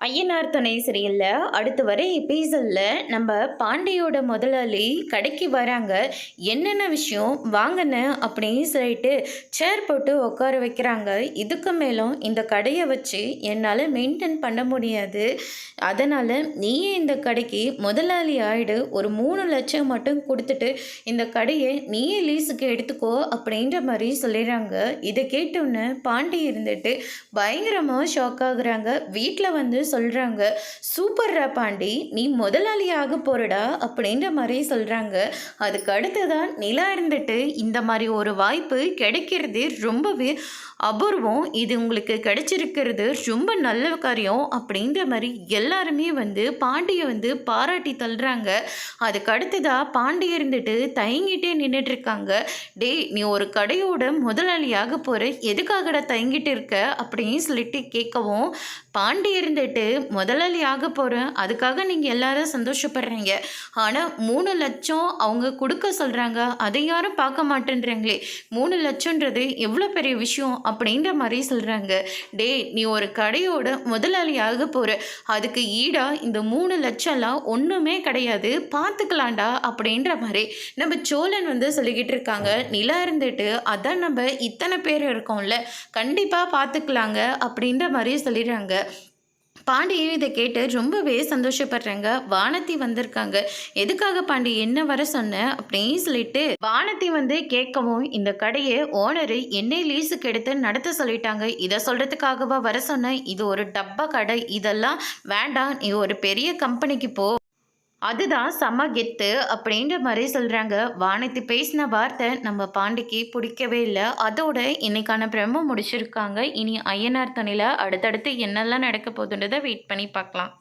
ஐயனார் துணை சீரியல்ல அடுத்து வர எபிசோட்ல நம்ம பாண்டியோட முதலாளி கடைக்கு வராங்க. என்னென்ன விஷயம் வாங்கின அப்படின்னு சொல்லிட்டு சேர் போட்டு உட்கார வைக்கிறாங்க. இதுக்கு மேலும் இந்த கடையை வச்சு என்னால் மெயின்டைன் பண்ண முடியாது, அதனால் நீயே இந்த கடைக்கு முதலாளி ஆயிடு, ஒரு 3 லட்சம் மட்டும் கொடுத்துட்டு இந்த கடையை நீயே லீஸுக்கு எடுத்துக்கோ அப்படின்ற மாதிரி சொல்லிடுறாங்க. இதை கேட்டோன்னே பாண்டி இருந்துட்டு பயங்கரமாக ஷாக் ஆகுறாங்க. வீட்டில் வந்து சொல்கிறாங்க, சூப்பர்ரா பாண்டி, நீ முதலாளி ஆக போறடா அப்படின்ற மாதிரி சொல்கிறாங்க. அதுக்கு அடுத்ததான் நிலா இருந்துட்டு இந்த மாதிரி ஒரு வாய்ப்பு கிடைக்கிறது ரொம்பவே அபூர்வம், இது உங்களுக்கு கிடைச்சிருக்கிறது ரொம்ப நல்ல காரியம் அப்படின்ற மாதிரி எல்லாருமே வந்து பாண்டியை வந்து பாராட்டி தள்ளுறாங்க. அதுக்கு அடுத்ததாக பாண்டி இருந்துட்டு தயங்கிட்டே நின்றுட்டு இருக்காங்க. டே, நீ ஒரு கடையோட முதலாளியாக போகிற, எதுக்காகடா தயங்கிட்டு இருக்க அப்படின்னு சொல்லிட்டு கேட்கவும், பாண்டி இருந்துட்டு முதலாளி ஆக போகிறேன், அதுக்காக நீங்கள் எல்லாரும் சந்தோஷப்படுறீங்க, ஆனால் 3 லட்சம் அவங்க கொடுக்க சொல்கிறாங்க, அதை யாரும் பார்க்க மாட்டேன்றீங்களே, 3 லட்சன்றது எவ்வளோ பெரிய விஷயம் அப்படின்ற மாதிரி சொல்கிறாங்க. டே, நீ ஒரு கடையோட முதலாளி ஆக போகிற, அதுக்கு ஈடாக இந்த 3 லட்சம்லாம் ஒன்றுமே கிடையாது, பார்த்துக்கலாண்டா அப்படின்ற மாதிரி நம்ம சோழன் வந்து சொல்லிக்கிட்டு இருக்காங்க. நிலா இருந்துட்டு அதான் நம்ம இத்தனை பேர் இருக்கோம்ல, கண்டிப்பாக பார்த்துக்கலாங்க அப்படின்ற மாதிரி சொல்லிடுறாங்க. பாண்டியும் இதை கேட்டு ரொம்பவே சந்தோஷப்படுறாங்க. வானதி வந்திருக்காங்க. எதுக்காக பாண்டி என்ன வர சொன்ன அப்படின்னு சொல்லிட்டு வானதி வந்து கேட்கவும், இந்த கடையை ஓனரு என்னை லீஸுக்கு எடுத்து நடத்த சொல்லிட்டாங்க, இதை சொல்றதுக்காகவா வர சொன்னேன், இது ஒரு டப்பா கடை, இதெல்லாம் வேண்டாம், நீ ஒரு பெரிய கம்பெனிக்கு போ, அதுதான் செம கெத்து அப்படின்ற மாதிரி சொல்கிறாங்க. வானதி பேசின வார்த்தை நம்ம பாண்டிக்கு பிடிக்கவே இல்லை. அதோட இன்னைக்கான பிரம்ம முடிச்சிருக்காங்க. இனி ஐயனார் துணையில் அடுத்தடுத்து என்னெல்லாம் நடக்க போகுதுன்றதை வெயிட் பண்ணி பார்க்கலாம்.